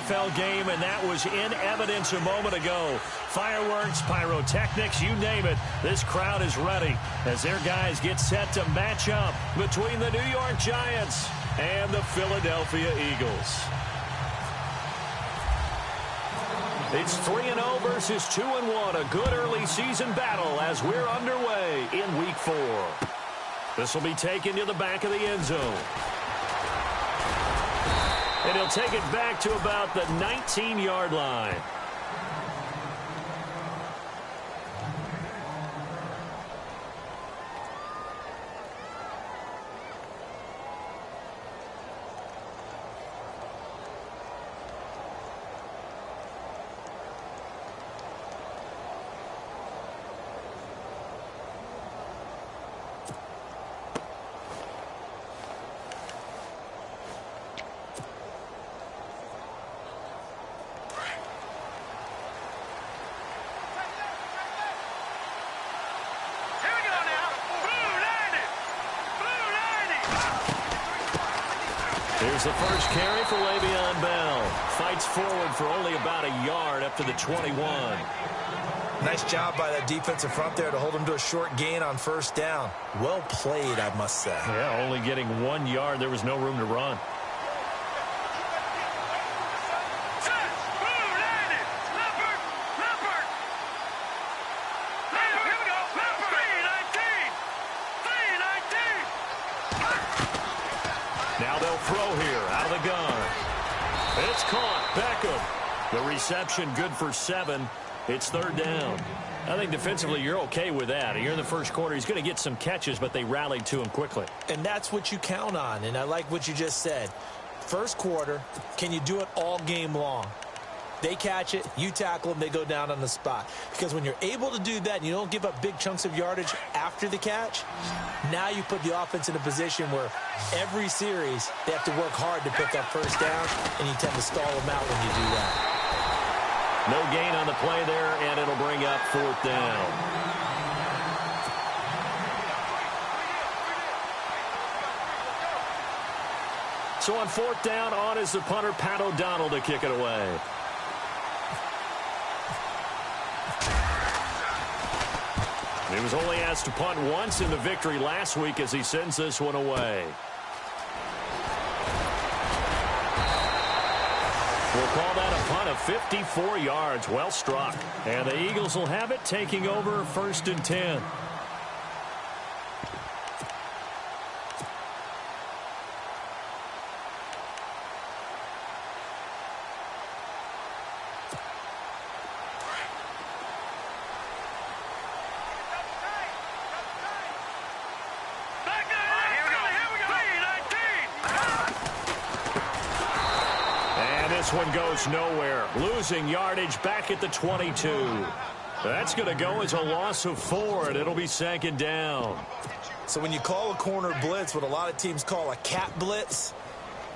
NFL game, and that was in evidence a moment ago. Fireworks, pyrotechnics, you name it. This crowd is ready as their guys get set to match up between the New York Giants and the Philadelphia Eagles. It's 3-0 versus 2-1, a good early season battle as we're underway in Week 4. This will be taken to the back of the end zone. And he'll take it back to about the 19-yard line. Here's the first carry for Le'Veon Bell. Fights forward for only about a yard up to the 21. Nice job by that defensive front there to hold him to a short gain on first down. Well played, I must say. Yeah, only getting 1 yard. There was no room to run. Now they'll throw here out of the gun. It's caught. Beckham. The reception good for 7. It's third down. I think defensively you're okay with that. Here in the first quarter, he's going to get some catches, but they rallied to him quickly. And that's what you count on, and I like what you just said. First quarter, can you do it all game long? They catch it, you tackle them, they go down on the spot. Because when you're able to do that and you don't give up big chunks of yardage after the catch, now you put the offense in a position where every series they have to work hard to pick up first down, and you tend to stall them out when you do that. No gain on the play there, and it'll bring up fourth down. So on fourth down, on is the punter, Pat O'Donnell, to kick it away. He was only asked to punt once in the victory last week as he sends this one away. We'll call that a punt of 54 yards. Well struck. And the Eagles will have it, taking over first and 10. This one goes nowhere. Losing yardage back at the 22. That's going to go as a loss of 4, and it'll be second down. So when you call a corner blitz, what a lot of teams call a cat blitz,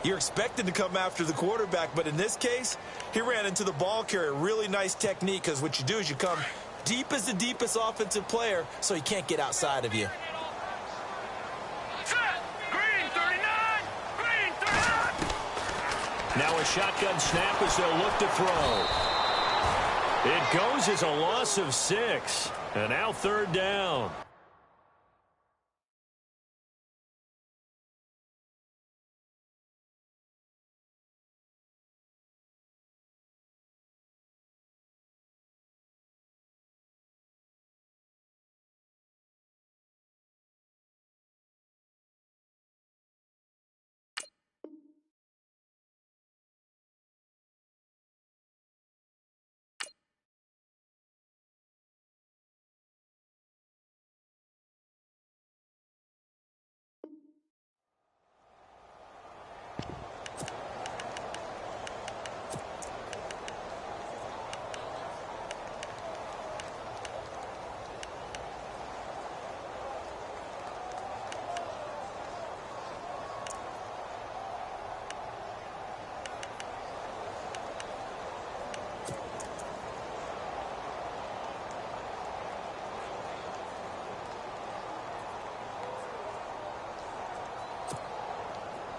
you're expected to come after the quarterback. But in this case, he ran into the ball carrier. Really nice technique, because what you do is you come deep as the deepest offensive player so he can't get outside of you. Now a shotgun snap as they'll look to throw. It goes as a loss of 6. And now third down.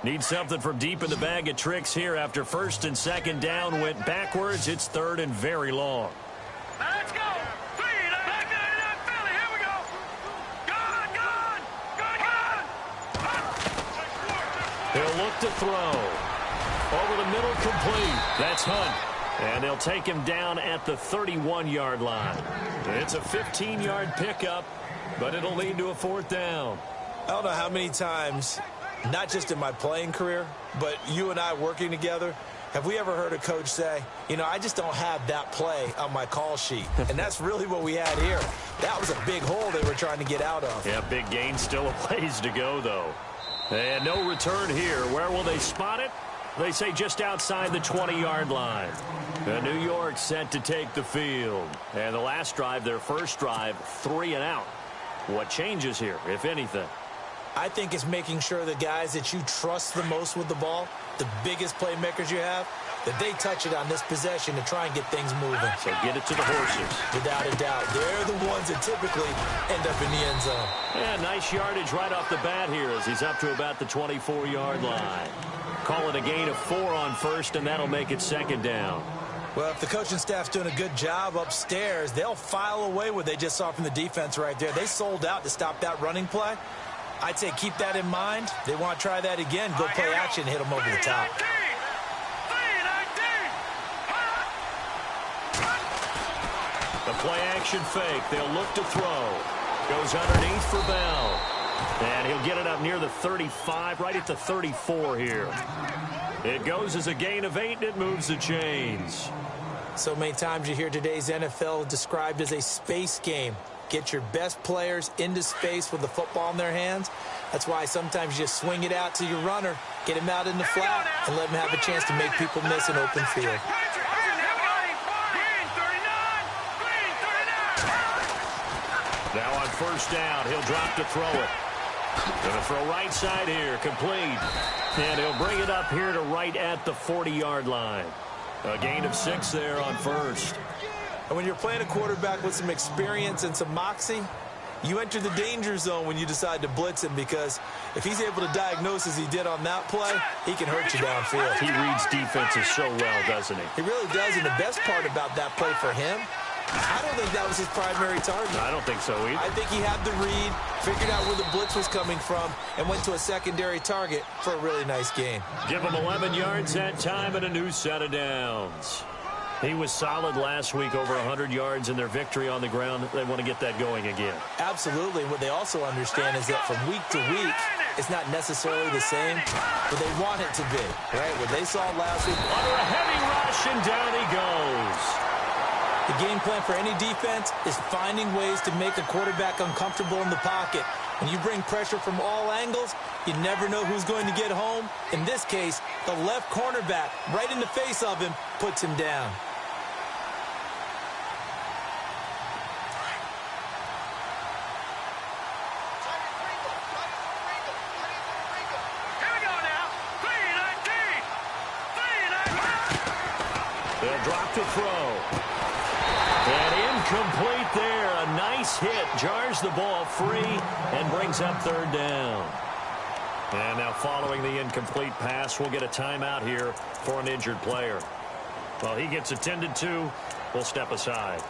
Need something from deep in the bag of tricks here after first and second down went backwards. It's third and very long. Let's go. Philly. Here we go. Gone. He'll look to throw. Over the middle, complete. That's Hunt. And they'll take him down at the 31-yard line. It's a 15-yard pickup, but it'll lead to a fourth down. I don't know how many times, not just in my playing career, but you and I working together, have we ever heard a coach say, you know, I just don't have that play on my call sheet. And that's really what we had here. That was a big hole they were trying to get out of. Yeah, big gain, still a ways to go, though. And no return here. Where will they spot it? They say just outside the 20-yard line. New York set to take the field. And the last drive, their first drive, 3 and out. What changes here, if anything? I think it's making sure the guys that you trust the most with the ball, the biggest playmakers you have, that they touch it on this possession to try and get things moving. So get it to the horses. Without a doubt. They're the ones that typically end up in the end zone. Yeah, nice yardage right off the bat here as he's up to about the 24-yard line. Call it a gain of 4 on first, and that'll make it second down. Well, if the coaching staff's doing a good job upstairs, they'll file away what they just saw from the defense right there. They sold out to stop that running play. I'd say keep that in mind. They want to try that again. Go play action, hit them over the top. The play action fake. They'll look to throw. Goes underneath for Bell. And he'll get it up near the 35, right at the 34 here. It goes as a gain of 8, and it moves the chains. So many times you hear today's NFL described as a space game. Get your best players into space with the football in their hands. That's why sometimes you just swing it out to your runner, get him out in the flat, and let him have a chance to make people miss an open field. Now on first down, he'll drop to throw it. Going to throw right side here, complete. And he'll bring it up here to right at the 40-yard line. A gain of 6 there on first. And when you're playing a quarterback with some experience and some moxie, you enter the danger zone when you decide to blitz him, because if he's able to diagnose as he did on that play, he can hurt you downfield. He reads defenses so well, doesn't he? He really does, and the best part about that play for him, I don't think that was his primary target. I don't think so either. I think he had the read, figured out where the blitz was coming from, and went to a secondary target for a really nice gain. Give him 11 yards that time and a new set of downs. He was solid last week, over 100 yards in their victory on the ground. They want to get that going again. Absolutely. What they also understand is that from week to week, it's not necessarily the same, but they want it to be, right? What they saw last week. Under a heavy rush, and down he goes. The game plan for any defense is finding ways to make a quarterback uncomfortable in the pocket. When you bring pressure from all angles, you never know who's going to get home. In this case, the left cornerback, right in the face of him, puts him down. They'll drop to throw. And incomplete there. A nice hit. Jars the ball free and brings up third down. And now following the incomplete pass, we'll get a timeout here for an injured player. Well, he gets attended to. We'll step aside.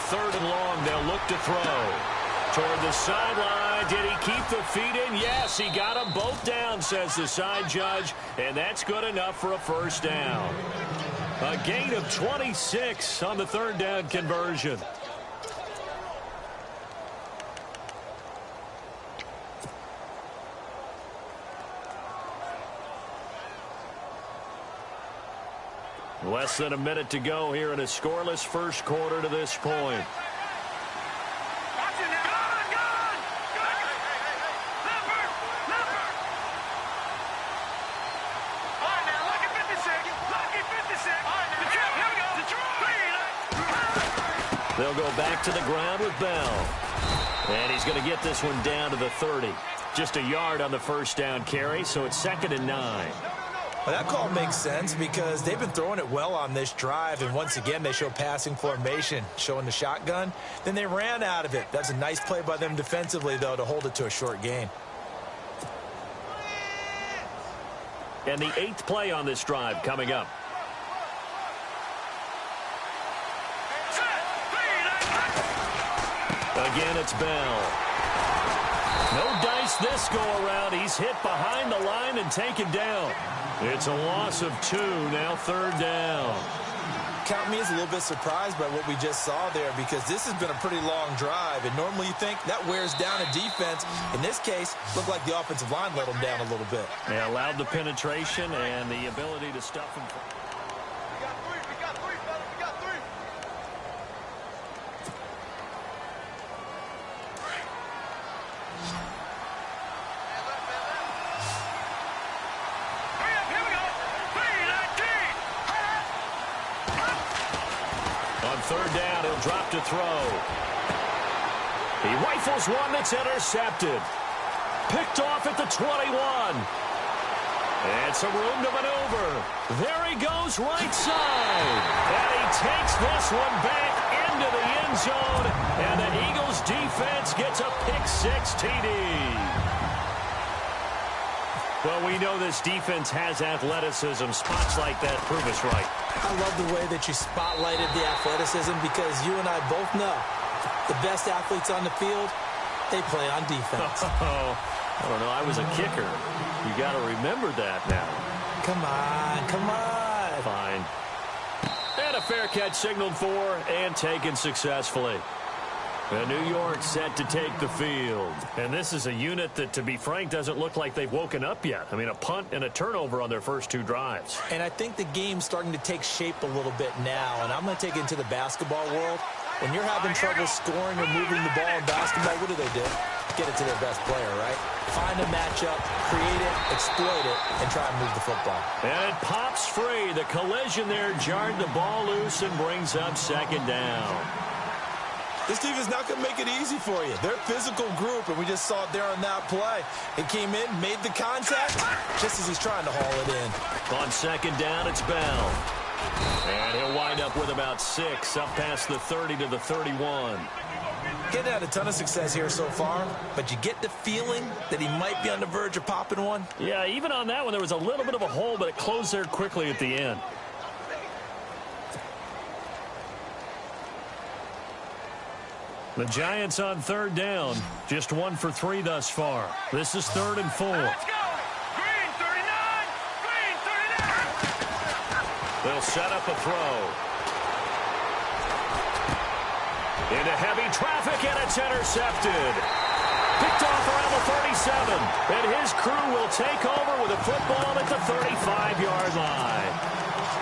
Third and long, they'll look to throw. Toward the sideline, did he keep the feet in? Yes, he got them both down, says the side judge, and that's good enough for a first down. A gain of 26 on the third down conversion. Less than a minute to go here in a scoreless first quarter to this point. They'll go back to the ground with Bell. And he's going to get this one down to the 30. Just a yard on the first down carry, so it's 2nd and 9. Well, that call makes sense because they've been throwing it well on this drive, and once again they show passing formation, showing the shotgun. Then they ran out of it. That's a nice play by them defensively, though, to hold it to a short gain. And the 8th play on this drive coming up. Again, it's Bell. No dice this go-around. He's hit behind the line and taken down. It's a loss of 2, now 3rd down. Count me as a little bit surprised by what we just saw there because this has been a pretty long drive, and normally you think that wears down a defense. In this case, looked like the offensive line let them down a little bit. They allowed the penetration and the ability to stuff them. On 3rd down, he'll drop to throw. He rifles one that's intercepted. Picked off at the 21. And some room to maneuver. There he goes, right side. And he takes this one back into the end zone. And the Eagles defense gets a pick-6 TD. Well, we know this defense has athleticism. Spots like that prove us right. I love the way that you spotlighted the athleticism because you and I both know the best athletes on the field, they play on defense. I don't know. I was a kicker. You got to remember that now. Come on, come on. Fine. And a fair catch signaled for and taken successfully. And New York set to take the field. And this is a unit that, to be frank, doesn't look like they've woken up yet. I mean, a punt and a turnover on their first 2 drives. And I think the game's starting to take shape a little bit now. And I'm going to take it into the basketball world. When you're having trouble scoring or moving the ball in basketball, what do? Get it to their best player, right? Find a matchup, create it, exploit it, and try and move the football. And it pops free. The collision there jarred the ball loose and brings up 2nd down. This team is not going to make it easy for you. They're a physical group, and we just saw it there on that play. It came in, made the contact, just as he's trying to haul it in. On 2nd down, it's Bell. And he'll wind up with about 6, up past the 30 to the 31. Getting had a ton of success here so far, but you get the feeling that he might be on the verge of popping one. Yeah, even on that one, there was a little bit of a hole, but it closed there quickly at the end. The Giants on 3rd down. Just 1 for 3 thus far. This is 3rd and 4. Let's go! Green 39! Green 39! They'll set up a throw. Into heavy traffic, and it's intercepted. Picked off around the 37. And his crew will take over with a football at the 35-yard line.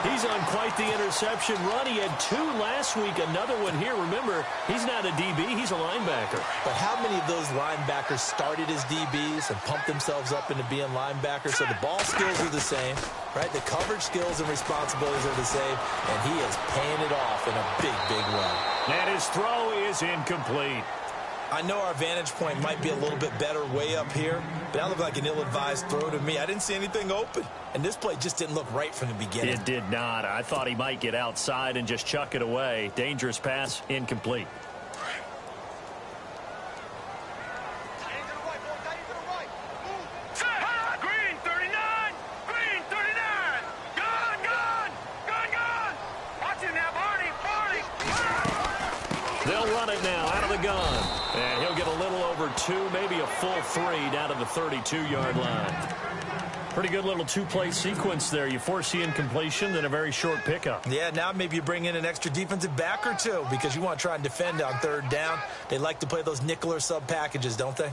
He's on quite the interception run. He had 2 last week, another one here. Remember, he's not a DB, he's a linebacker. But how many of those linebackers started as DBs and pumped themselves up into being linebackers? So the ball skills are the same, right? The coverage skills and responsibilities are the same, and he is paying it off in a big, big way. And his throw is incomplete. I know our vantage point might be a little bit better way up here, but that looked like an ill-advised throw to me. I didn't see anything open, and this play just didn't look right from the beginning. It did not. I thought he might get outside and just chuck it away. Dangerous pass, incomplete. Green 39! Green 39! Gone! Gone! Gone! Gone! Watch it now, Barney! Barney! They'll run it now out of the gun. And he'll get a little over 2, maybe a full 3 down to the 32-yard line. Pretty good little 2-play sequence there. You force the incompletion, then a very short pickup. Yeah, now maybe you bring in an extra defensive back or 2 because you want to try and defend on 3rd down. They like to play those nickel or sub packages, don't they?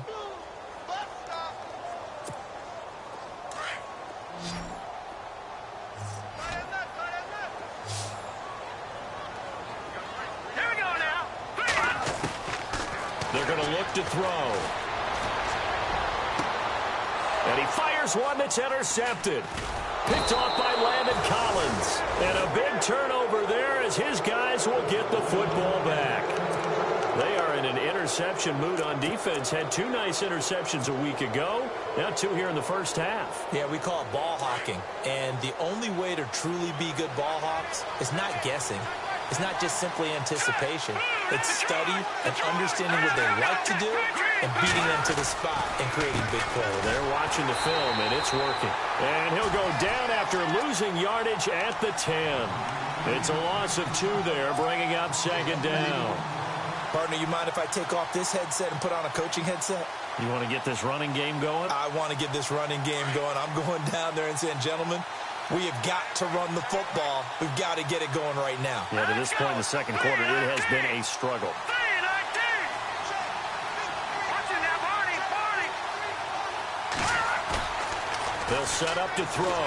Here we go now! They're going to look to throw. And he fires Here's one that's intercepted. Picked off by Landon Collins. And a big turnover there as his guys will get the football back. They are in an interception mood on defense. Had 2 nice interceptions a week ago. Now 2 here in the first half. Yeah, we call it ball hawking. And the only way to truly be good ball hawks is not guessing. It's not just simply anticipation. It's study and understanding what they like to do and beating them to the spot and creating big plays. They're watching the film, and it's working. And he'll go down after losing yardage at the 10. It's a loss of 2 there, bringing up second down. Partner, you mind if I take off this headset and put on a coaching headset? You want to get this running game going? I want to get this running game going. I'm going down there and saying, gentlemen, we have got to run the football. We've got to get it going right now. Yeah, to this point in the second quarter, it has been a struggle. They'll set up to throw.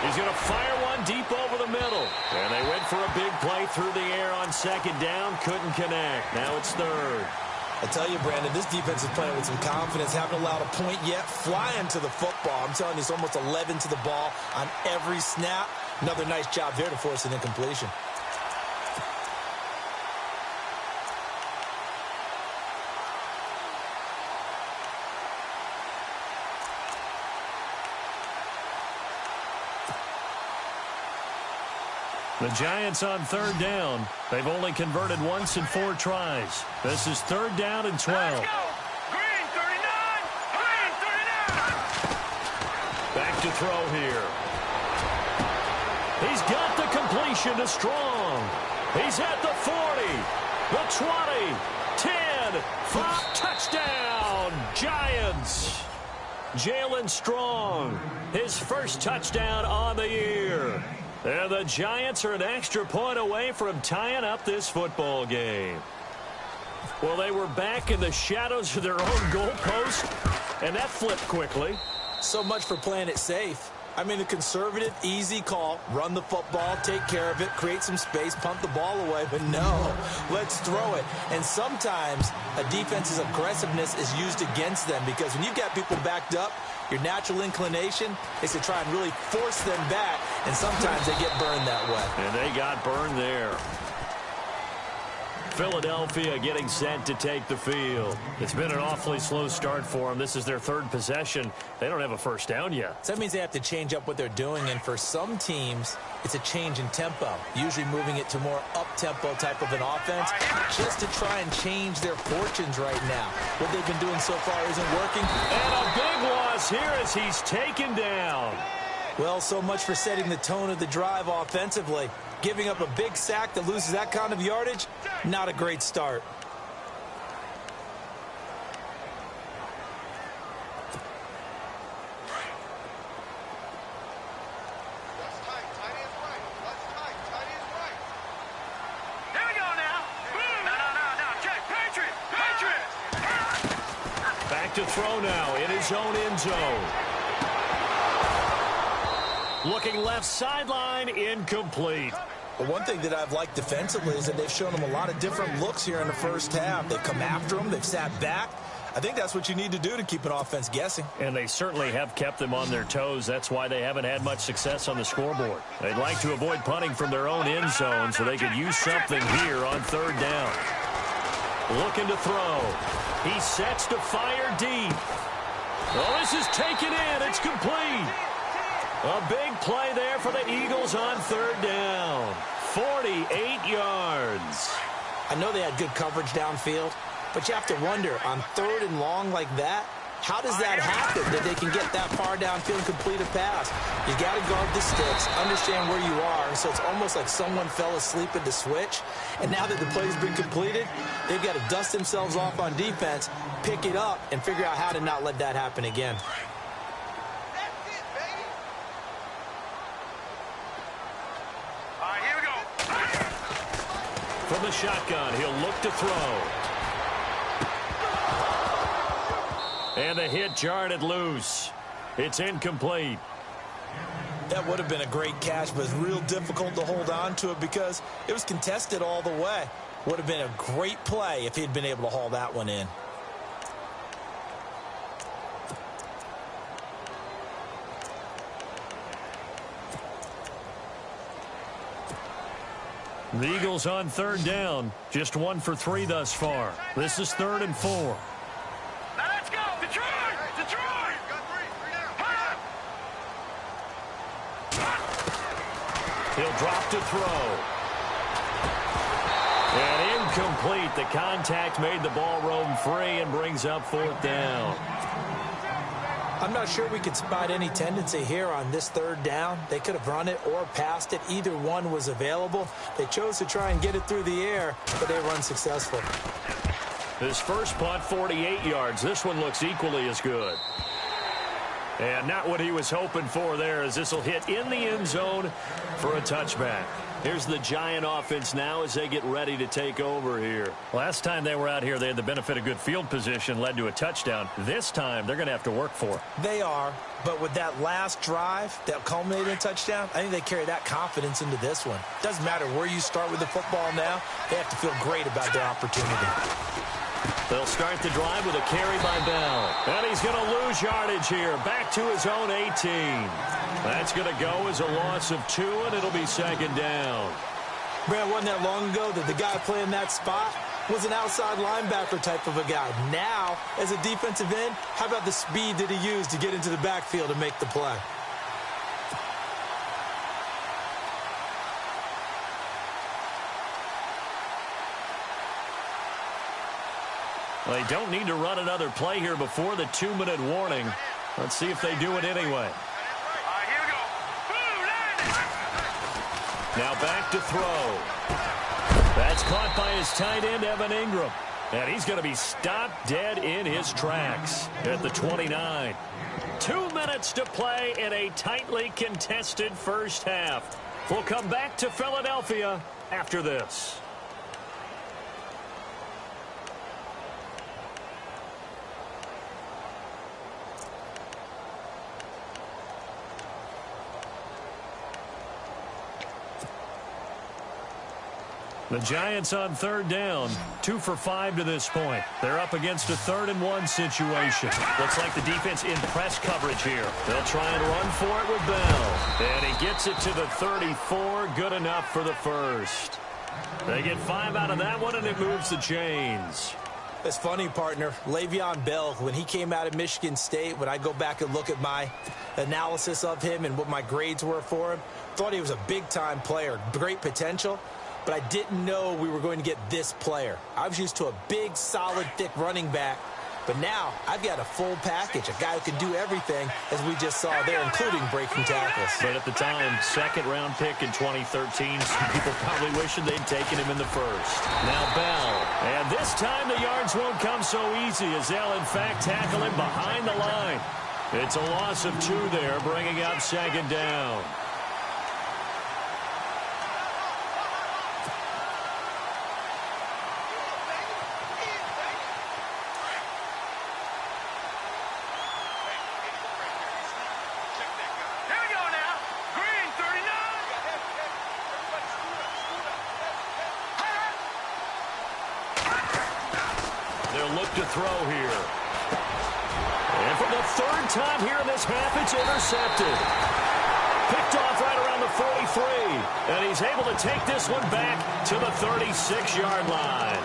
He's going to fire one deep over the middle. And they went for a big play through the air on second down. Couldn't connect. Now it's third. I tell you, Brandon, this defense is playing with some confidence. Haven't allowed a point yet. Flying to the football. I'm telling you, it's almost 11 to the ball on every snap. Another nice job there to force an incompletion. The Giants on third down. They've only converted once in 4 tries. This is third down and 12. Let's go. Green 39. Green 39. Back to throw here. He's got the completion to Strong. He's at the 40, the 20, 10, 5, touchdown, Giants. Jalen Strong, his first touchdown on the year. And the Giants are an extra point away from tying up this football game. Well, they were back in the shadows of their own goalpost, and that flipped quickly. So much for playing it safe. I mean, a conservative, easy call, run the football, take care of it, create some space, punt the ball away. But no, let's throw it. And sometimes a defense's aggressiveness is used against them because when you've got people backed up, your natural inclination is to try and really force them back, and sometimes they get burned that way. And they got burned there. Philadelphia getting set to take the field. It's been an awfully slow start for them. This is their 3rd possession. They don't have a first down yet. So that means they have to change up what they're doing, and for some teams, it's a change in tempo, usually moving it to more up-tempo type of an offense, just to try and change their fortunes right now. What they've been doing so far isn't working. And a big loss here as he's taken down. Well, so much for setting the tone of the drive offensively. Giving up a big sack that loses that kind of yardage, not a great start. Here we go now. No. Check. Patriot. Back to throw now in his own end zone. Looking left sideline, incomplete. But one thing that I've liked defensively is that they've shown them a lot of different looks here in the first half. They've come after them. They've sat back. I think that's what you need to do to keep an offense guessing. And they certainly have kept them on their toes. That's why they haven't had much success on the scoreboard. They'd like to avoid punting from their own end zone so they could use something here on third down. Looking to throw. He sets to fire deep. Oh, this is taken in. It's complete. A big play there for the Eagles on third down. 48 yards. I know they had good coverage downfield, but you have to wonder, on 3rd and long like that, how does that happen that they can get that far downfield and complete a pass? You got to guard the sticks, understand where you are, and so it's almost like someone fell asleep at the switch, and now that the play's been completed, they've got to dust themselves off on defense, pick it up, and figure out how to not let that happen again. From the shotgun, he'll look to throw. And the hit jarred it loose. It's incomplete. That would have been a great catch, but it's real difficult to hold on to it because it was contested all the way. Would have been a great play if he'd been able to haul that one in. The Eagles on third down. Just 1 for 3 thus far. This is 3rd and 4. Now let's go. Detroit! Detroit! He'll drop to throw. And incomplete. The contact made the ball roam free and brings up 4th down. I'm not sure we could spot any tendency here on this 3rd down. They could have run it or passed it. Either one was available. They chose to try and get it through the air, but they were unsuccessful. His first punt, 48 yards. This one looks equally as good. And not what he was hoping for there, as this will hit in the end zone for a touchback. Here's the Giant offense now as they get ready to take over here. Last time they were out here, they had the benefit of good field position, led to a touchdown. This time, they're going to have to work for it. They are, but with that last drive that culminated in a touchdown, I think they carry that confidence into this one. Doesn't matter where you start with the football now, they have to feel great about their opportunity. They'll start the drive with a carry by Bell. And he's going to lose yardage here. Back to his own 18. That's going to go as a loss of 2, and it'll be 2nd down. Brad, wasn't that long ago that the guy playing that spot was an outside linebacker type of a guy. Now, as a defensive end, how about the speed that he used to get into the backfield and make the play? Well, they don't need to run another play here before the 2-minute warning. Let's see if they do it anyway. Here we go. Boom, Now back to throw. That's caught by his tight end, Evan Ingram. And he's going to be stopped dead in his tracks at the 29. 2 minutes to play in a tightly contested first half. We'll come back to Philadelphia after this. The Giants on 3rd down, 2 for 5 to this point. They're up against a 3rd and 1 situation. Looks like the defense in press coverage here. They'll try and run for it with Bell. And he gets it to the 34, good enough for the first. They get 5 out of that one, and it moves the chains. It's funny, partner. Le'Veon Bell, when he came out of Michigan State, when I go back and look at my analysis of him and what my grades were for him, thought he was a big-time player, great potential. But I didn't know we were going to get this player. I was used to a big, solid, thick running back. But now I've got a full package, a guy who can do everything, as we just saw there, including breaking tackles. But at the time, 2nd-round pick in 2013, some people probably wishing they'd taken him in the first. Now Bell. And this time the yards won't come so easy, as they'll, in fact, tackle him behind the line. It's a loss of 2 there, bringing up 2nd down. To throw here. And for the 3rd time here in this half, it's intercepted. Picked off right around the 43. And he's able to take this one back to the 36-yard line.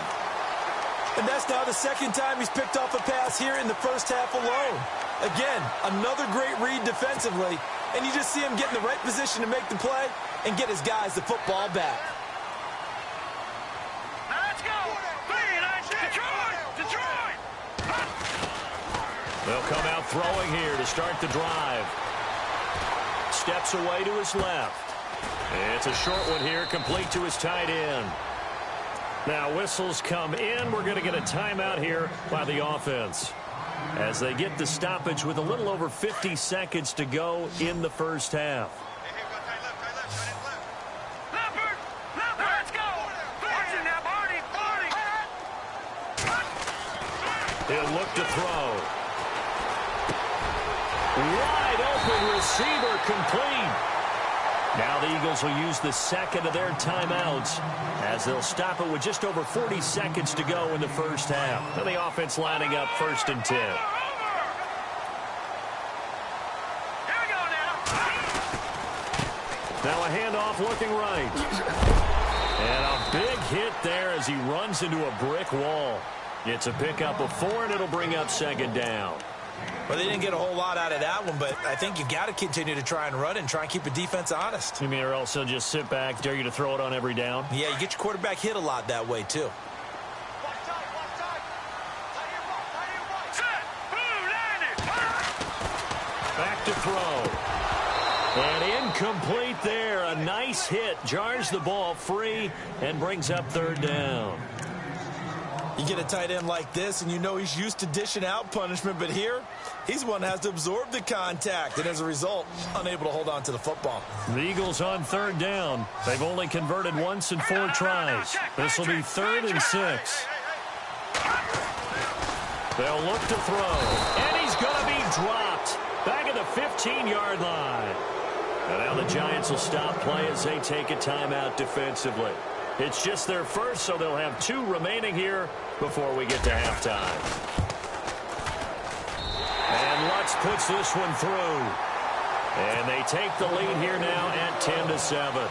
And that's now the 2nd time he's picked off a pass here in the first half alone. Again, another great read defensively. And you just see him get in the right position to make the play and get his guys the football back. They'll come out throwing here to start the drive. Steps away to his left. It's a short one here, complete to his tight end. Now whistles come in. We're going to get a timeout here by the offense, as they get the stoppage with a little over 50 seconds to go in the first half. He'll look to throw. Wide open receiver, complete. Now the Eagles will use the 2nd of their timeouts, as they'll stop it with just over 40 seconds to go in the first half. And the offense lining up 1st and 10. Now a handoff looking right. And a big hit there as he runs into a brick wall. It's a pickup of 4, and it'll bring up second down. Well, they didn't get a whole lot out of that one, but I think you got to continue to try and run and try and keep the defense honest. You mean or also just sit back, dare you to throw it on every down? Yeah, you get your quarterback hit a lot that way, too. Back to throw. And incomplete there. A nice hit. Jars the ball free and brings up third down. You get a tight end like this, and you know he's used to dishing out punishment, but here, he's one that has to absorb the contact, and as a result, unable to hold on to the football. The Eagles on third down. They've only converted once in 4 tries. This will be 3rd and 6. They'll look to throw, and he's going to be dropped. Back at the 15-yard line. And now the Giants will stop play as they take a timeout defensively. It's just their first, so they'll have 2 remaining here before we get to halftime. And Lutz puts this one through. And they take the lead here now at 10-7.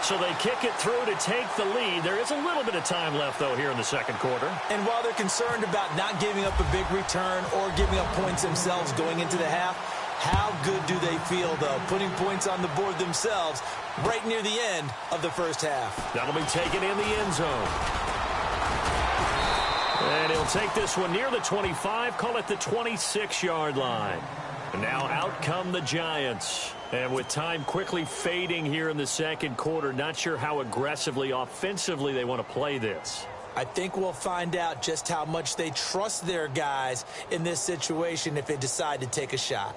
So they kick it through to take the lead. There is a little bit of time left, though, here in the second quarter. And while they're concerned about not giving up a big return or giving up points themselves going into the half, how good do they feel, though, putting points on the board themselves right near the end of the first half? That'll be taken in the end zone. And he'll take this one near the 25, call it the 26-yard line. And now out come the Giants. And with time quickly fading here in the second quarter, not sure how aggressively, offensively they want to play this. I think we'll find out just how much they trust their guys in this situation if they decide to take a shot.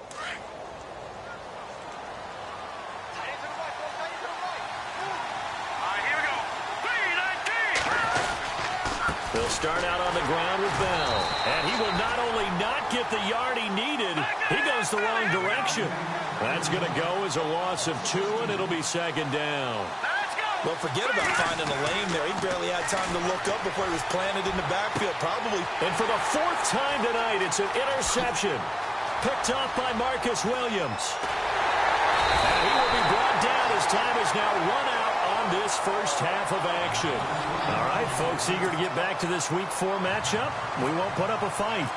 They'll start out on the ground with Bell. And he will not only not get the yard he needed, he goes the wrong direction. That's going to go as a loss of 2, and it'll be second down. Well, forget about finding a lane there. He barely had time to look up before he was planted in the backfield, probably. And for the 4th time tonight, it's an interception. Picked off by Marcus Williams. And he will be brought down as time is now run out on this first half of action. All right, folks, eager to get back to this Week 4 matchup. We won't put up a fight.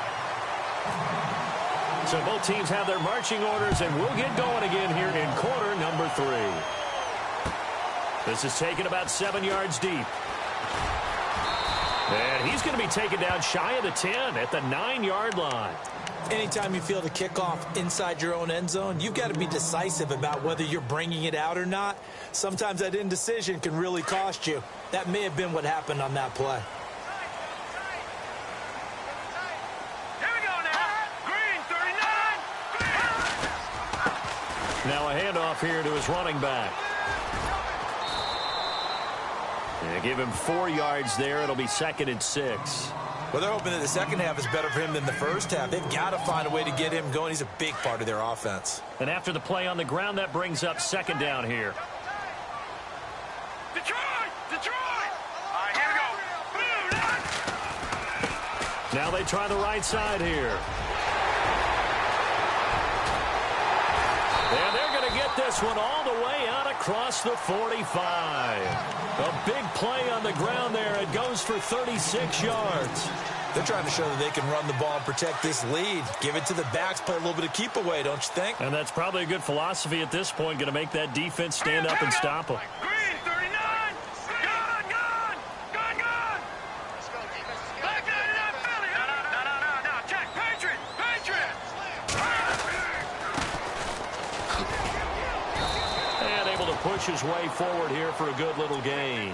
So both teams have their marching orders, and we'll get going again here in quarter number 3. This is taken about 7 yards deep. And he's going to be taken down shy of the 10 at the 9-yard line. Anytime you feel the kickoff inside your own end zone, you've got to be decisive about whether you're bringing it out or not. Sometimes that indecision can really cost you. That may have been what happened on that play. Here we go now. Green, 39. Now a handoff here to his running back. And give him 4 yards there. It'll be 2nd and 6. Well, they're hoping that the second half is better for him than the first half. They've got to find a way to get him going. He's a big part of their offense. And after the play on the ground, that brings up second down here. Detroit! Detroit! All right, here we go. Now they try the right side here. And they're going to get this one all the way out across the 45. A big play on the ground there. It goes for 36 yards. They're trying to show that they can run the ball and protect this lead. Give it to the backs, play a little bit of keep away, don't you think? And that's probably a good philosophy at this point, going to make that defense stand up and stop them. Green, 39. Gone, gone. Gone, gone. Let's go, defense. Back down in that Philly. No. Check. Patriot. And able to push his way forward here for a good little gain.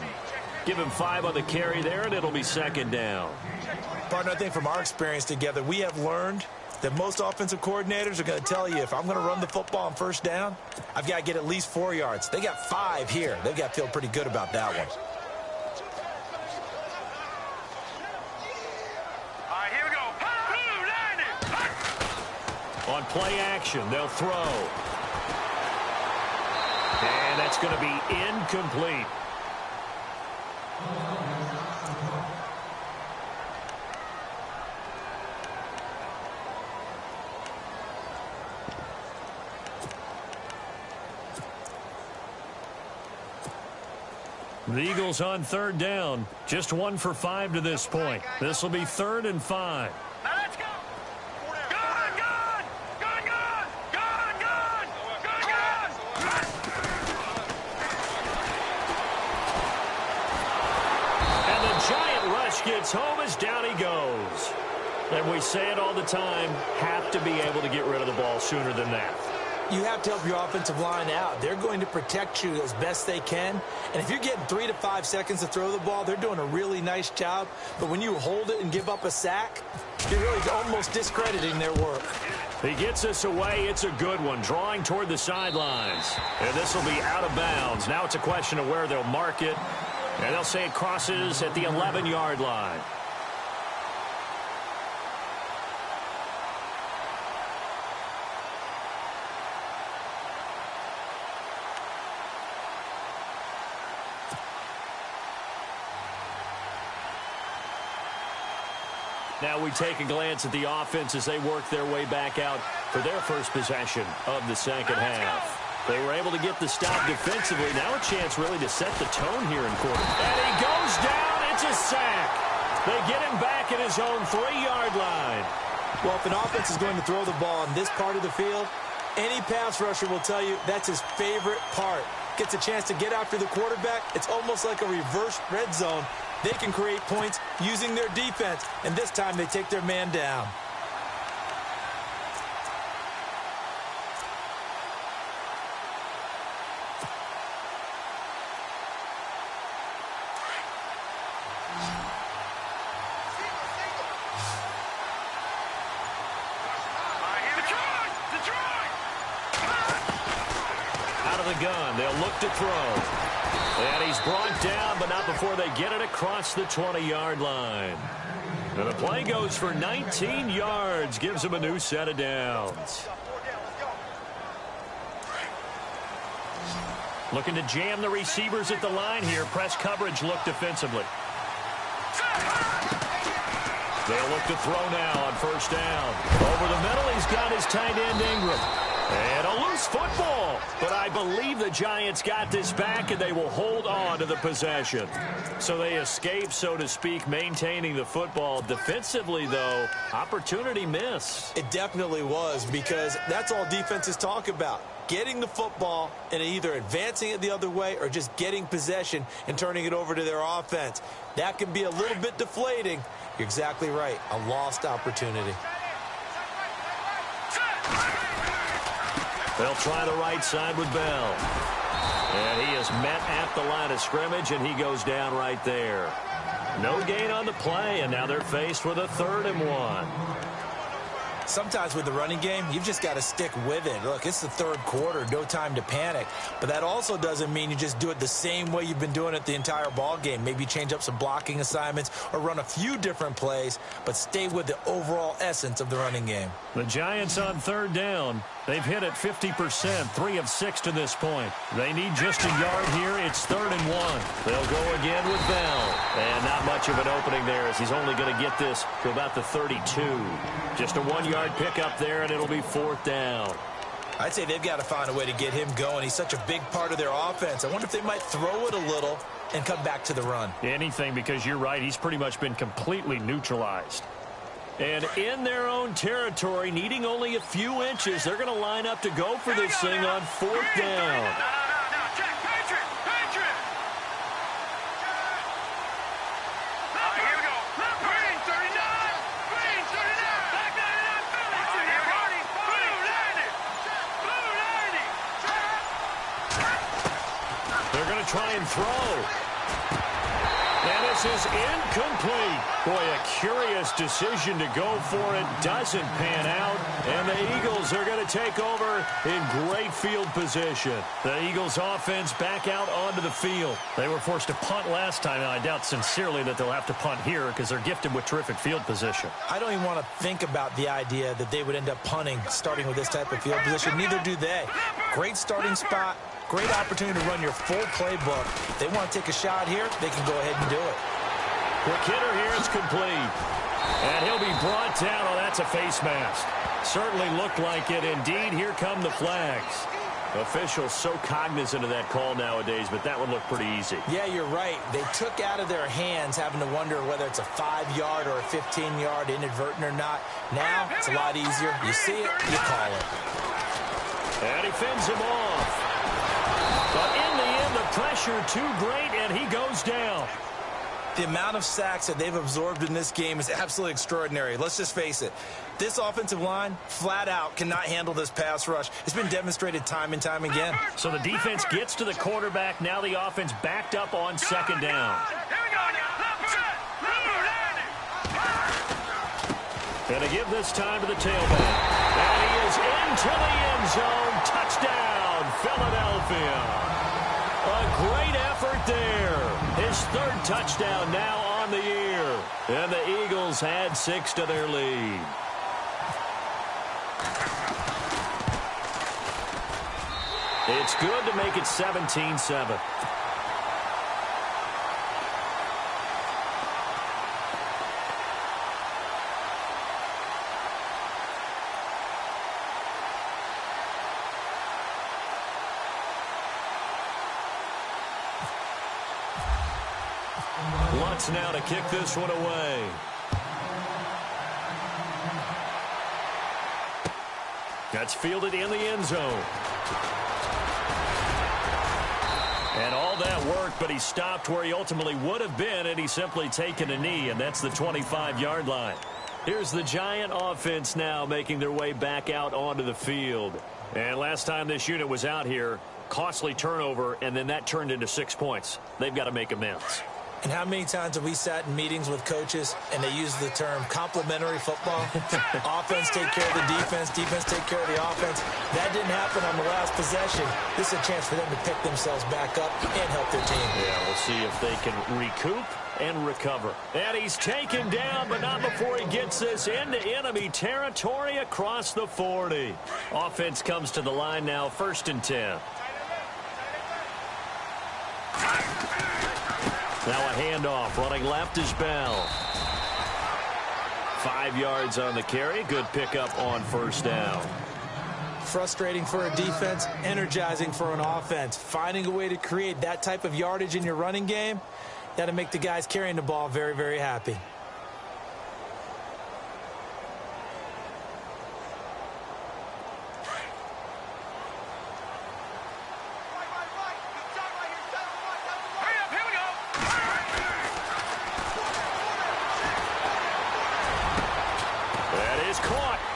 Give him 5 on the carry there, and it'll be second down. Partner, I think from our experience together, we have learned that most offensive coordinators are going to tell you, if I'm going to run the football on first down, I've got to get at least 4 yards. They got 5 here. They've got to feel pretty good about that one. All right, here we go. Blue, 90. On play action, they'll throw. And that's going to be incomplete. The Eagles on third down. Just 1 for 5 to this point. This will be 3rd and 5. Now let's go. Gun, gun. Gun, gun. Gun, gun. Gun, gun. And the Giant rush gets home as down he goes. And we say it all the time, have to be able to get rid of the ball sooner than that. You have to help your offensive line out. They're going to protect you as best they can. And if you're getting 3 to 5 seconds to throw the ball, they're doing a really nice job. But when you hold it and give up a sack, you're really almost discrediting their work. He gets us away. It's a good one, drawing toward the sidelines. And this will be out of bounds. Now it's a question of where they'll mark it. And they'll say it crosses at the 11-yard line. Now we take a glance at the offense as they work their way back out for their first possession of the second half. They were able to get the stop defensively. Now a chance really to set the tone here in quarter. And he goes down. It's a sack. They get him back at his own 3-yard line. Well, if an offense is going to throw the ball on this part of the field, any pass rusher will tell you that's his favorite part. Gets a chance to get after the quarterback. It's almost like a reverse red zone. They can create points using their defense, and this time they take their man down. Out of the gun, they'll look to throw. And he's brought down, but not before they get it across the 20-yard line. And the play goes for 19 yards, gives him a new set of downs. Looking to jam the receivers at the line here. Press coverage look defensively. They'll look to throw now on first down. Over the middle, he's got his tight end Ingram. And a loose football. But I believe the Giants got this back, and they will hold on to the possession. So they escape, so to speak, maintaining the football. Defensively, though, opportunity miss. It definitely was, because that's all defenses talk about. Getting the football and either advancing it the other way or just getting possession and turning it over to their offense. That can be a little bit deflating. You're exactly right. A lost opportunity. They'll try the right side with Bell. And he is met at the line of scrimmage, and he goes down right there. No gain on the play, and now they're faced with a 3rd and 1. Sometimes with the running game, you've just got to stick with it. Look, it's the 3rd quarter, no time to panic. But that also doesn't mean you just do it the same way you've been doing it the entire ball game. Maybe change up some blocking assignments or run a few different plays, but stay with the overall essence of the running game. The Giants on 3rd down. They've hit it 50%, 3 of 6 to this point. They need just a yard here. It's 3rd and 1. They'll go again with Bell. And not much of an opening there, as he's only going to get this to about the 32. Just a 1-yard pickup there, and it'll be 4th down. I'd say they've got to find a way to get him going. He's such a big part of their offense. I wonder if they might throw it a little and come back to the run. Anything, because you're right. He's pretty much been completely neutralized. And in their own territory, needing only a few inches, they're going to line up to go for this thing on 4th down. They're going to try and throw. And this is incomplete. Boy, a curious decision to go for it. Doesn't pan out. And the Eagles are going to take over in great field position. The Eagles offense back out onto the field. They were forced to punt last time, and I doubt sincerely that they'll have to punt here because they're gifted with terrific field position. I don't even want to think about the idea that they would end up punting starting with this type of field position. Neither do they. Great starting spot. Great opportunity to run your full playbook. If they want to take a shot here, they can go ahead and do it. Quick hitter here is complete. And he'll be brought down. Oh, that's a face mask. Certainly looked like it. Indeed, here come the flags. Officials so cognizant of that call nowadays, but that one looked pretty easy. Yeah, you're right. They took out of their hands having to wonder whether it's a 5-yard or a 15-yard inadvertent or not. Now, it's a lot easier. You see it, you call it. And he fends him off. But in the end, the pressure too great, and he goes down. The amount of sacks that they've absorbed in this game is absolutely extraordinary. Let's just face it. This offensive line, flat out, cannot handle this pass rush. It's been demonstrated time and time again. So the defense gets to the quarterback. Now the offense backed up on second down. And to give this time to the tailback. And he is into the end zone. Touchdown, Philadelphia. A great effort there. His third touchdown now on the year. And the Eagles add 6 to their lead. It's good to make it 17-7. Lutz now to kick this one away. That's fielded in the end zone. And all that work, but he stopped where he ultimately would have been, and he's simply taken a knee, and that's the 25-yard line. Here's the Giant offense now making their way back out onto the field. And last time this unit was out here, costly turnover, and then that turned into 6 points. They've got to make amends. And how many times have we sat in meetings with coaches and they use the term complementary football? Offense take care of the defense, defense take care of the offense. That didn't happen on the last possession. This is a chance for them to pick themselves back up and help their team. Yeah, we'll see if they can recoup and recover. And he's taken down, but not before he gets this into enemy territory across the 40. Offense comes to the line now, 1st and 10. Now a handoff. Running left is Bell. 5 yards on the carry. Good pickup on 1st down. Frustrating for a defense, energizing for an offense. Finding a way to create that type of yardage in your running game, that'll make the guys carrying the ball very, very happy.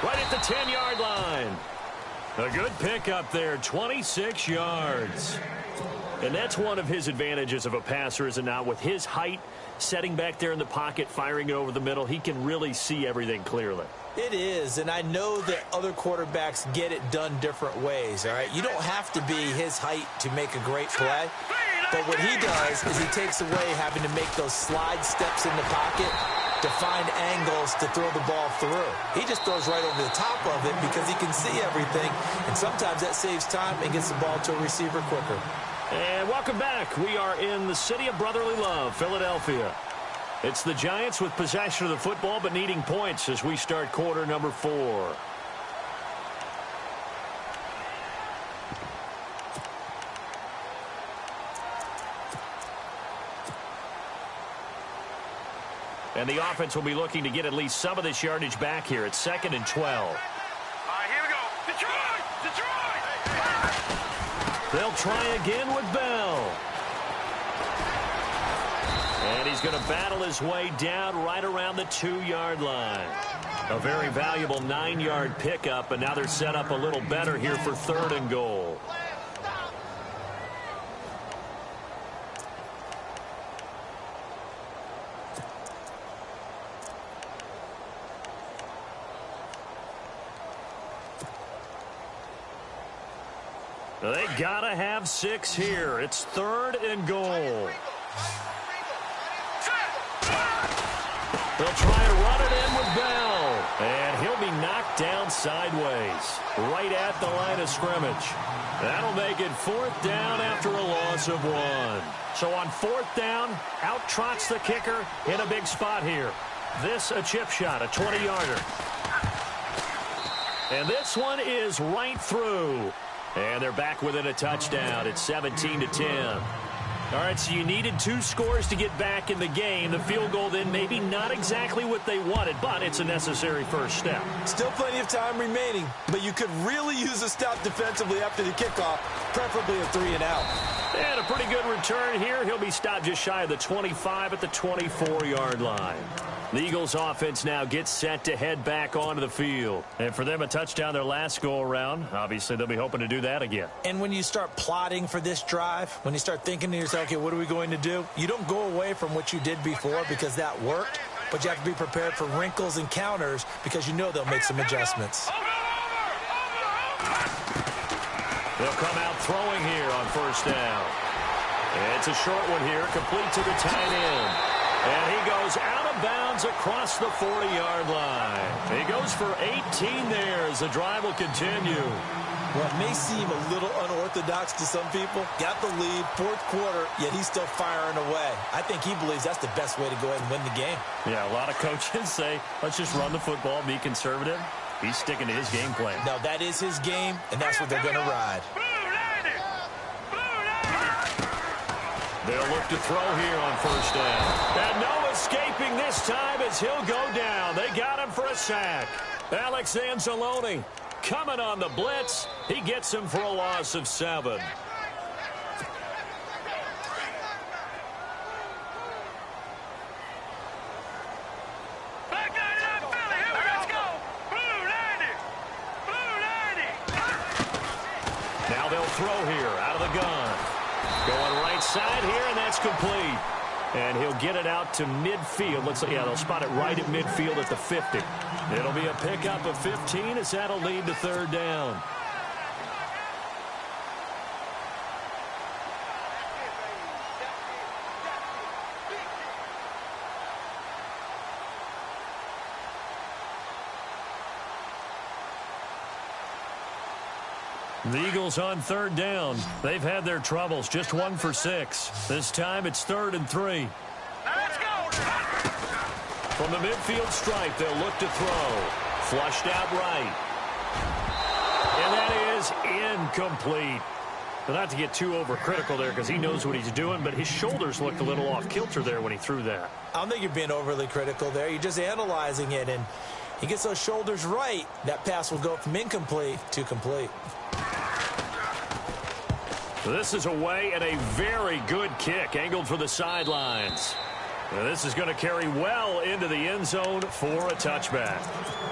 Right at the 10-yard line. A good pickup there, 26 yards. And that's one of his advantages of a passer, is it not? With his height, setting back there in the pocket, firing it over the middle, he can really see everything clearly. It is, and I know that other quarterbacks get it done different ways, all right? You don't have to be his height to make a great play, but what he does is he takes away having to make those slide steps in the pocket to find angles to throw the ball through. He just throws right over the top of it because he can see everything, and sometimes that saves time and gets the ball to a receiver quicker. And welcome back. We are in the city of brotherly love, Philadelphia. It's the Giants with possession of the football but needing points as we start quarter number 4. And the offense will be looking to get at least some of this yardage back here. It's 2nd and 12. All right, here we go. Detroit! Detroit! They'll try again with Bell. And he's going to battle his way down right around the 2-yard line. A very valuable 9-yard pickup, and now they're set up a little better here for 3rd and goal. They gotta have 6 here. It's 3rd and goal. They'll try to run it in with Bell. And he'll be knocked down sideways, right at the line of scrimmage. That'll make it 4th down after a loss of 1. So on 4th down, out trots the kicker in a big spot here. This a chip shot, a 20-yarder. And this one is right through. And they're back within a touchdown. It's 17-10. All right, so you needed 2 scores to get back in the game. The field goal then maybe not exactly what they wanted, but it's a necessary first step. Still plenty of time remaining, but you could really use a stop defensively after the kickoff, preferably a 3-and-out. And a pretty good return here. He'll be stopped just shy of the 25 at the 24-yard line. The Eagles offense now gets set to head back onto the field. And for them, a touchdown their last go-around. Obviously, they'll be hoping to do that again. And when you start plotting for this drive, when you start thinking to yourself, okay, what are we going to do? You don't go away from what you did before because that worked, but you have to be prepared for wrinkles and counters because you know they'll make some adjustments. They'll come out throwing here on first down. It's a short one here, complete to the tight end. And he goes out of bounds across the 40-yard line. He goes for 18 there as the drive will continue. Well, it may seem a little unorthodox to some people. Got the lead, 4th quarter, yet he's still firing away. I think he believes that's the best way to go ahead and win the game. Yeah, a lot of coaches say, let's just run the football, be conservative. He's sticking to his game plan. No, that is his game, and that's what they're going to ride. They'll look to throw here on first down. And no escaping this time as he'll go down. They got him for a sack. Alex Anzalone coming on the blitz. He gets him for a loss of 7. Now they'll throw here out of the gun. Going right side here, and that's complete. And he'll get it out to midfield. Looks like, yeah, they'll spot it right at midfield at the 50. It'll be a pickup of 15 as that'll lead to 3rd down. The Eagles on 3rd down. They've had their troubles. Just 1 for 6. This time it's 3rd and 3. Let's go! From the midfield stripe, they'll look to throw. Flushed out right. And that is incomplete. But not to get too overcritical there because he knows what he's doing, but his shoulders looked a little off kilter there when he threw that. I don't think you're being overly critical there. You're just analyzing it, and he gets those shoulders right. That pass will go from incomplete to complete. This is away and a very good kick angled for the sidelines. Now this is going to carry well into the end zone for a touchback.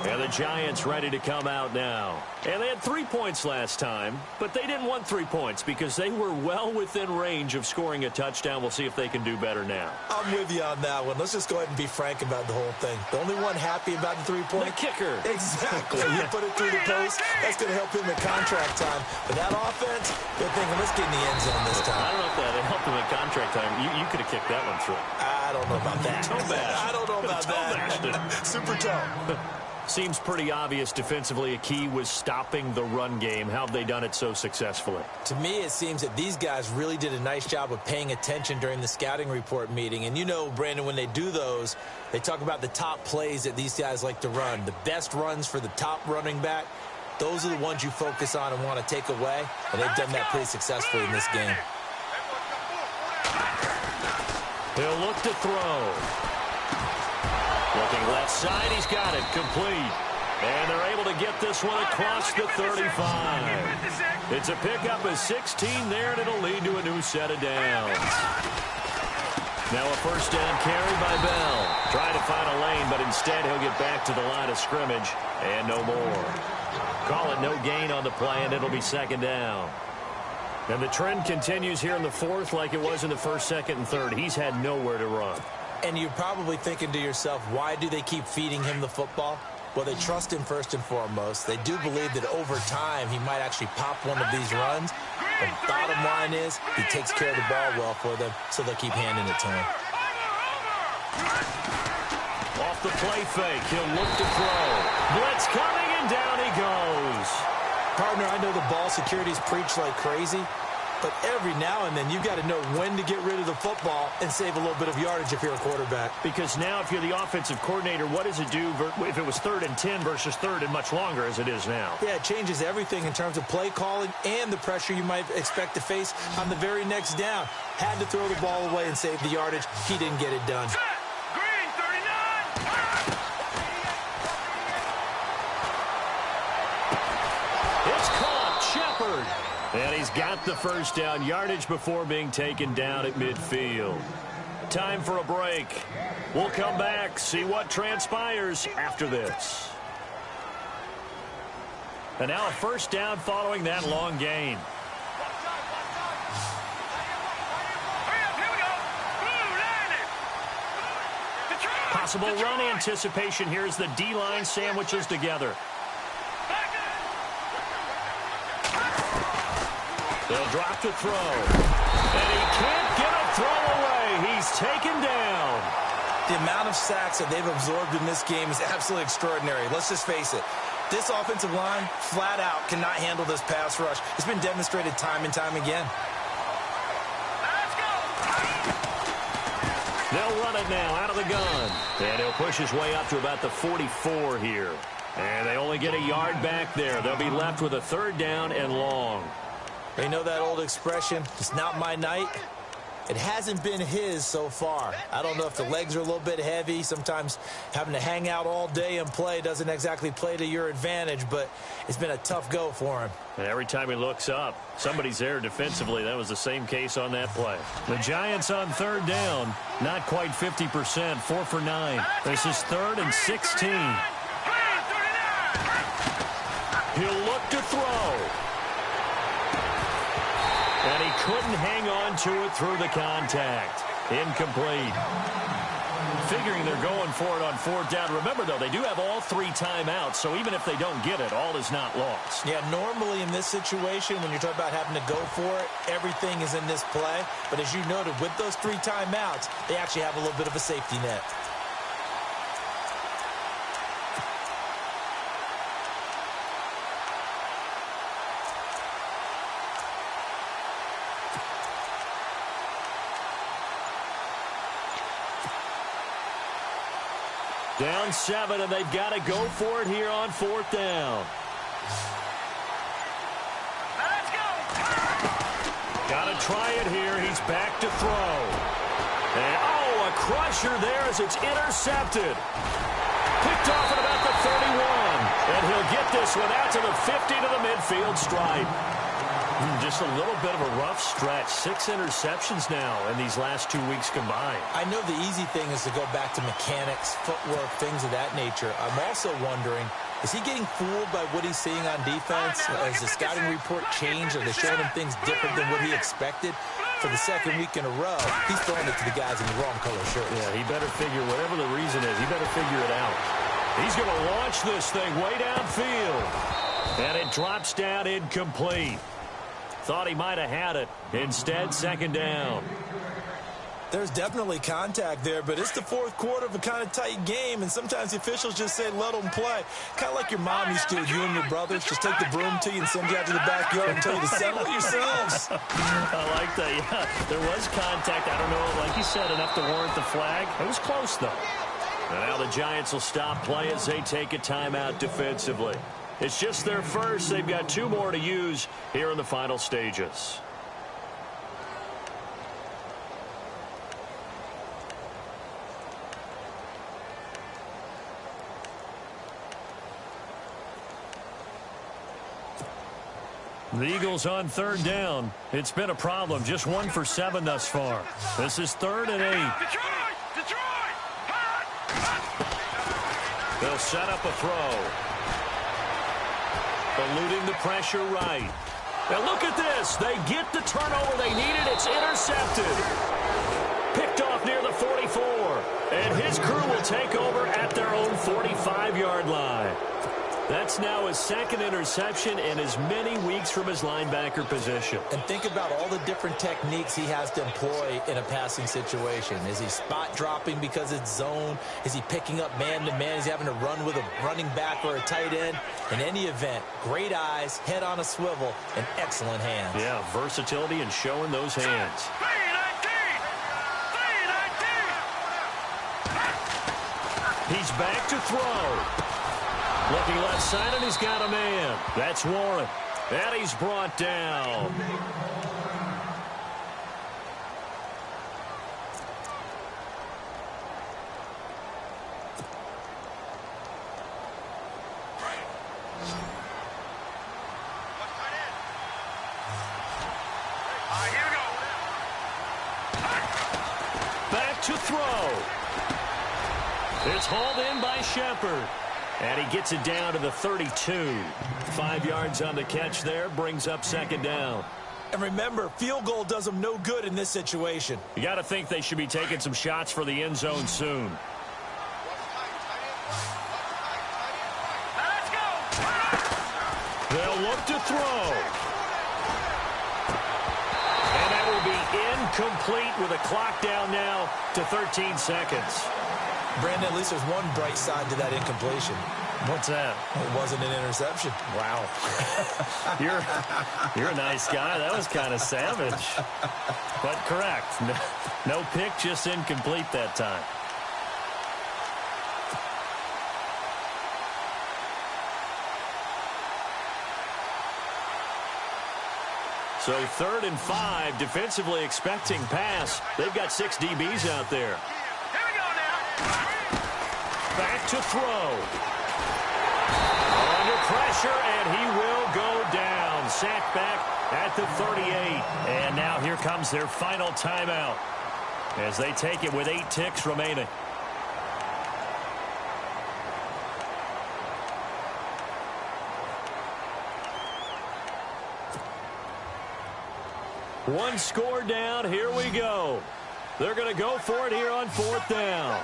And the Giants ready to come out now. And they had 3 points last time, but they didn't want 3 points because they were well within range of scoring a touchdown. We'll see if they can do better now. I'm with you on that one. Let's just go ahead and be frank about the whole thing. The only one happy about the 3-point? The kicker. Exactly. You put it through the post. That's going to help him in contract time. But that offense, they're thinking, let's get in the end zone this time. I don't know if that helped him in contract time. You could have kicked that one through. I don't know about that. I don't know about that. Super toe. Seems pretty obvious defensively a key was stopping the run game. How have they done it so successfully? To me, it seems that these guys really did a nice job of paying attention during the scouting report meeting. And you know, Brandon, when they do those, they talk about the top plays that these guys like to run. The best runs for the top running back, those are the ones you focus on and want to take away. And they've done that pretty successfully in this game. He'll look to throw. Looking left side, he's got it, complete. And they're able to get this one across the 35. It's a pickup of 16 there, and it'll lead to a new set of downs. Now a first down carry by Bell. Trying to find a lane, but instead he'll get back to the line of scrimmage, and no more. Call it no gain on the play, and it'll be 2nd down. And the trend continues here in the 4th like it was in the 1st, 2nd, and 3rd. He's had nowhere to run. And you're probably thinking to yourself, why do they keep feeding him the football? Well, they trust him first and foremost. They do believe that over time he might actually pop one of these runs. But bottom line is he takes care of the ball well for them, so they'll keep handing it to him. Off the play fake, he'll look to throw. Blitz coming, and down he goes. Partner, I know the ball security's preached like crazy, But every now and then, you've got to know when to get rid of the football and save a little bit of yardage if you're a quarterback. Because now if you're the offensive coordinator, what does it do if it was 3rd and 10 versus 3rd and much longer as it is now? Yeah, it changes everything in terms of play calling and the pressure you might expect to face on the very next down. Had to throw the ball away and save the yardage. He didn't get it done. Green, 39. It's caught. Shepard. And he's got the first down yardage before being taken down at midfield. Time for a break. We'll come back, see what transpires after this. And now a first down following that long gain. Possible run anticipation here as the D-line sandwiches together. They'll drop to throw. And he can't get a throw away. He's taken down. The amount of sacks that they've absorbed in this game is absolutely extraordinary. Let's just face it. This offensive line, flat out, cannot handle this pass rush. It's been demonstrated time and time again. Let's go. They'll run it now out of the gun. And he'll push his way up to about the 44 here. And they only get a yard back there. They'll be left with a 3rd down and long. You know that old expression, it's not my night? It hasn't been his so far. I don't know if the legs are a little bit heavy. Sometimes having to hang out all day and play doesn't exactly play to your advantage, but it's been a tough go for him. And every time he looks up, somebody's there defensively. That was the same case on that play. The Giants on 3rd down, not quite 50%, 4 for 9. This is 3rd and 16. He'll look to throw. And he couldn't hang on to it through the contact. Incomplete. Figuring they're going for it on 4th down. Remember, though, they do have all 3 timeouts, so even if they don't get it, all is not lost. Yeah, normally in this situation, when you're talking about having to go for it, everything is in this play. But as you noted, with those 3 timeouts, they actually have a little bit of a safety net. Down 7, and they've got to go for it here on 4th down. Let's go. Got to try it here. He's back to throw. And, oh, a crusher there as it's intercepted. Picked off at about the 31. And he'll get this one out to the 50 to the midfield stripe. Just a little bit of a rough stretch. 6 interceptions now in these last 2 weeks combined. I know the easy thing is to go back to mechanics, footwork, things of that nature. I'm also wondering, is he getting fooled by what he's seeing on defense? Has the scouting report changed? Are they showing him things different than what he expected? For the 2nd week in a row, he's throwing it to the guys in the wrong color shirts. Yeah, he better figure, whatever the reason is, he better figure it out. He's going to launch this thing way downfield. And it drops down incomplete. Thought he might have had it. Instead, 2nd down. There's definitely contact there, but it's the 4th quarter of a kind of tight game, and sometimes the officials just say, let them play. Kind of like your mom used to, you and your brothers, just take the broom to you and send you out to the backyard and tell you to settle it yourselves. I like that, yeah. There was contact. I don't know, like you said, enough to warrant the flag. It was close, though. And now the Giants will stop play as they take a timeout defensively. It's just their first. They've got 2 more to use here in the final stages. The Eagles on 3rd down. It's been a problem. Just 1 for 7 thus far. This is 3rd and 8. Detroit! They'll set up a throw. Eluding the pressure right. And look at this. They get the turnover they needed. It's intercepted. Picked off near the 44. And his crew will take over at their own 45-yard line. That's now his second interception in as many weeks from his linebacker position. And think about all the different techniques he has to employ in a passing situation. Is he spot dropping because it's zone? Is he picking up man-to-man? Is he having to run with a running back or a tight end? In any event, great eyes, head on a swivel, and excellent hands. Yeah, versatility and showing those hands. He's back to throw. Looking left side, and he's got a man. That's Warren. And he's brought down. Back to throw. It's hauled in by Shepard. And he gets it down to the 32. 5 yards on the catch there, brings up second down. And remember, field goal does them no good in this situation. You got to think they should be taking some shots for the end zone soon. Let's go. They'll look to throw. And that will be incomplete with a clock down now to 13 seconds. Brandon, at least there's one bright side to that incompletion. What's that? It wasn't an interception. Wow. You're a nice guy. That was kind of savage. But correct. No pick, just incomplete that time. So 3rd and 5, defensively expecting pass. They've got 6 DBs out there. Back to throw. Under pressure, and he will go down. Sacked back at the 38. And now here comes their final timeout as they take it with 8 ticks remaining. One score down. Here we go. They're going to go for it here on 4th down.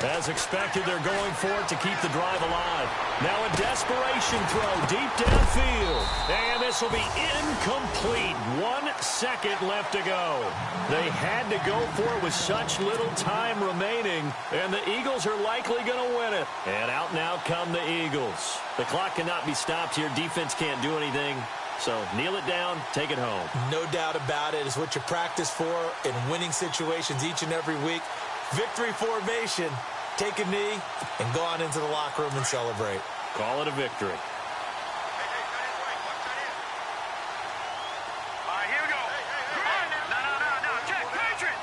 As expected, they're going for it to keep the drive alive. Now a desperation throw deep downfield. And this will be incomplete. 1 second left to go. They had to go for it with such little time remaining. And the Eagles are likely going to win it. And out now come the Eagles. The clock cannot be stopped here. Defense can't do anything. So kneel it down, take it home. No doubt about it. It's what you practice for in winning situations each and every week. Victory formation. Take a knee and go on into the locker room and celebrate. Call it a victory. Here we go. No. Check. Patriot.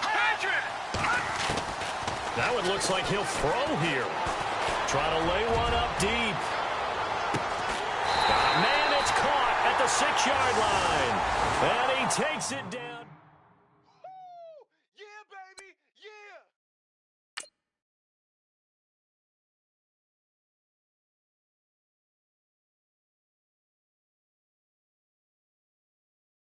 That one looks like he'll throw here. Trying to lay one up deep. Man, it's caught at the 6-yard line. And he takes it down.